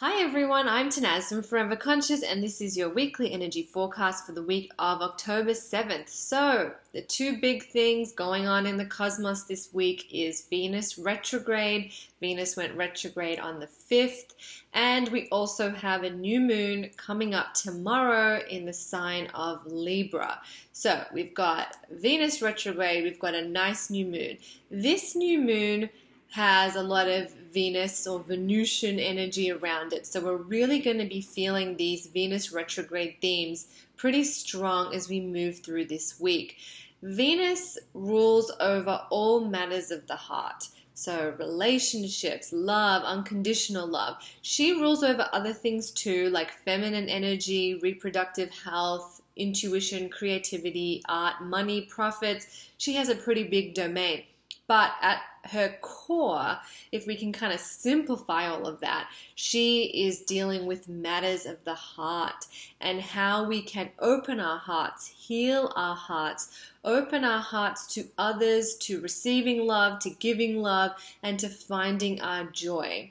Hi everyone, I'm Tanaz from Forever Conscious and this is your weekly energy forecast for the week of October 7th. So, the two big things going on in the cosmos this week is Venus retrograde. Venus went retrograde on the 5th, and we also have a new moon coming up tomorrow in the sign of Libra. So, we've got Venus retrograde, we've got a nice new moon. This new moon has a lot of Venus or Venusian energy around it. So we're really going to be feeling these Venus retrograde themes pretty strong as we move through this week. Venus rules over all matters of the heart. So relationships, love, unconditional love. She rules over other things too, like feminine energy, reproductive health, intuition, creativity, art, money, profits. She has a pretty big domain. But at her core, if we can kind of simplify all of that, she is dealing with matters of the heart and how we can open our hearts, heal our hearts, open our hearts to others, to receiving love, to giving love, and to finding our joy.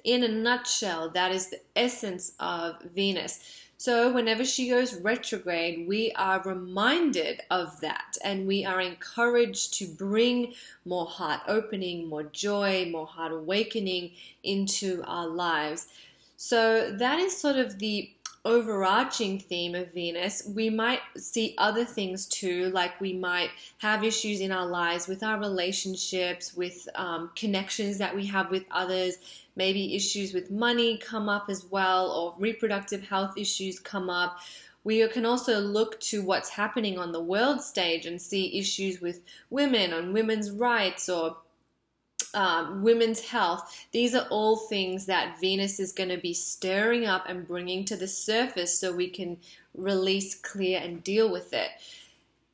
In a nutshell, that is the essence of Venus. So whenever she goes retrograde, we are reminded of that and we are encouraged to bring more heart opening, more joy, more heart awakening into our lives. So that is sort of the overarching theme of Venus. We might see other things too, like we might have issues in our lives with our relationships, with connections that we have with others. Maybe issues with money come up as well, or reproductive health issues come up. We can also look to what's happening on the world stage and see issues with women, on women's rights, or women's health. These are all things that Venus is going to be stirring up and bringing to the surface so we can release, clear, and deal with it.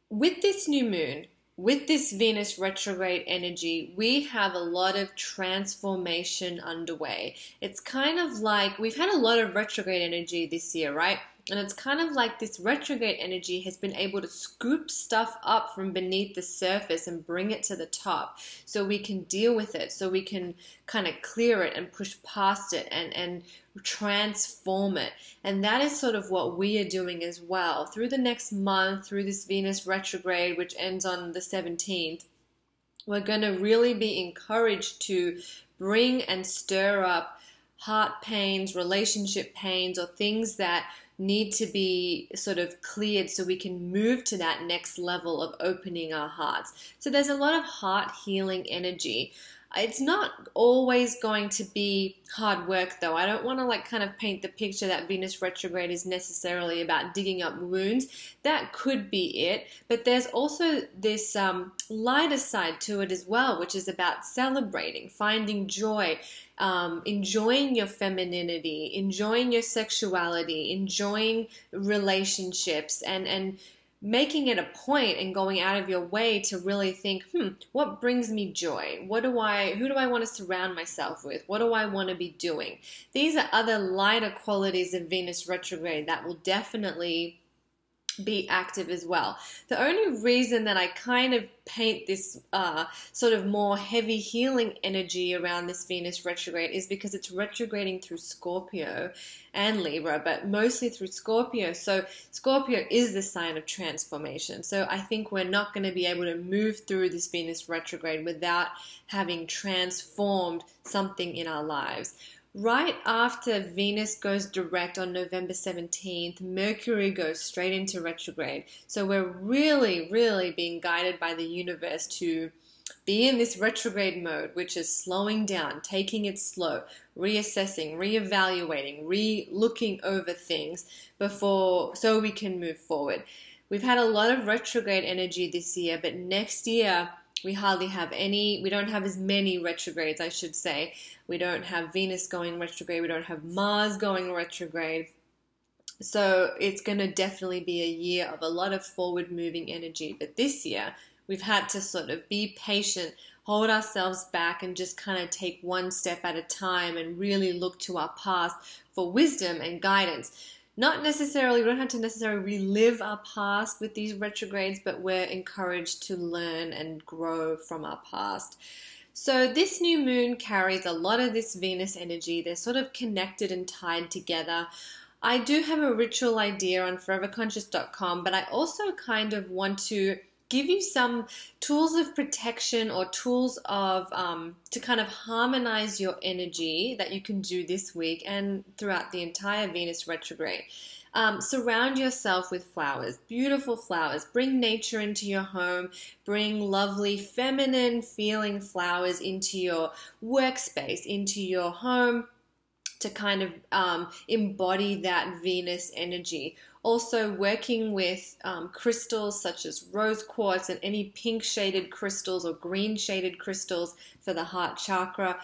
With this new moon, with this Venus retrograde energy, we have a lot of transformation underway. It's kind of like we've had a lot of retrograde energy this year, right? And it's kind of like this retrograde energy has been able to scoop stuff up from beneath the surface and bring it to the top so we can deal with it, so we can kind of clear it and push past it and transform it. And that is sort of what we are doing as well. Through the next month, through this Venus retrograde, which ends on the 17th, we're going to really be encouraged to bring and stir up heart pains, relationship pains, or things that need to be sort of cleared so we can move to that next level of opening our hearts. So there's a lot of heart healing energy. It's not always going to be hard work though. I don't want to kind of paint the picture that Venus retrograde is necessarily about digging up wounds. That could be it, but there's also this lighter side to it as well, which is about celebrating, finding joy, enjoying your femininity, enjoying your sexuality, enjoying relationships, and making it a point and going out of your way to really think, what brings me joy? Who do I want to surround myself with? What do I want to be doing? These are other lighter qualities of Venus retrograde that will definitely be active as well. The only reason that I kind of paint this sort of more heavy healing energy around this Venus retrograde is because it's retrograding through Scorpio and Libra, but mostly through Scorpio. So Scorpio is the sign of transformation. So I think we're not going to be able to move through this Venus retrograde without having transformed something in our lives. Right after Venus goes direct on November 17th, Mercury goes straight into retrograde. So we're really, really being guided by the universe to be in this retrograde mode, which is slowing down, taking it slow, reassessing, reevaluating, re-looking over things so we can move forward. We've had a lot of retrograde energy this year, but next year we hardly have any. We don't have as many retrogrades, I should say. We don't have Venus going retrograde. We don't have Mars going retrograde. So it's going to definitely be a year of a lot of forward-moving energy. But this year, we've had to sort of be patient, hold ourselves back, and just kind of take one step at a time and really look to our past for wisdom and guidance. We don't have to necessarily relive our past with these retrogrades, but we're encouraged to learn and grow from our past. So this new moon carries a lot of this Venus energy. They're sort of connected and tied together. I do have a ritual idea on foreverconscious.com, but I also kind of want to give you some tools of protection or tools of to kind of harmonize your energy that you can do this week and throughout the entire Venus retrograde. Surround yourself with flowers, beautiful flowers. Bring nature into your home. Bring lovely feminine feeling flowers into your workspace, into your home, to kind of embody that Venus energy. Also working with crystals such as rose quartz and any pink shaded crystals or green shaded crystals for the heart chakra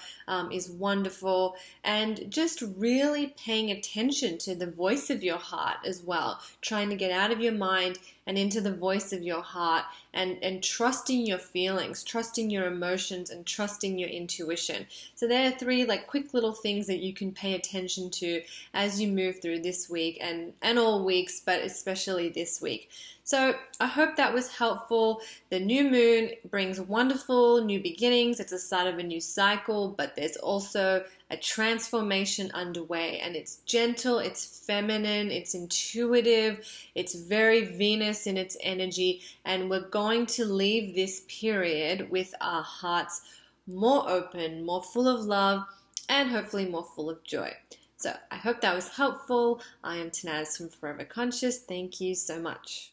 is wonderful. And just really paying attention to the voice of your heart as well. Trying to get out of your mind and into the voice of your heart, and trusting your feelings, trusting your emotions, and trusting your intuition. So there are three like quick little things that you can pay attention to as you move through this week and all weeks, but especially this week. So I hope that was helpful. The new moon brings wonderful new beginnings. It's the start of a new cycle, but there's also a transformation underway, and it's gentle, it's feminine, it's intuitive, it's very Venus in its energy, and we're going to leave this period with our hearts more open, more full of love, and hopefully more full of joy. So I hope that was helpful. I am Tanaz from Forever Conscious. Thank you so much.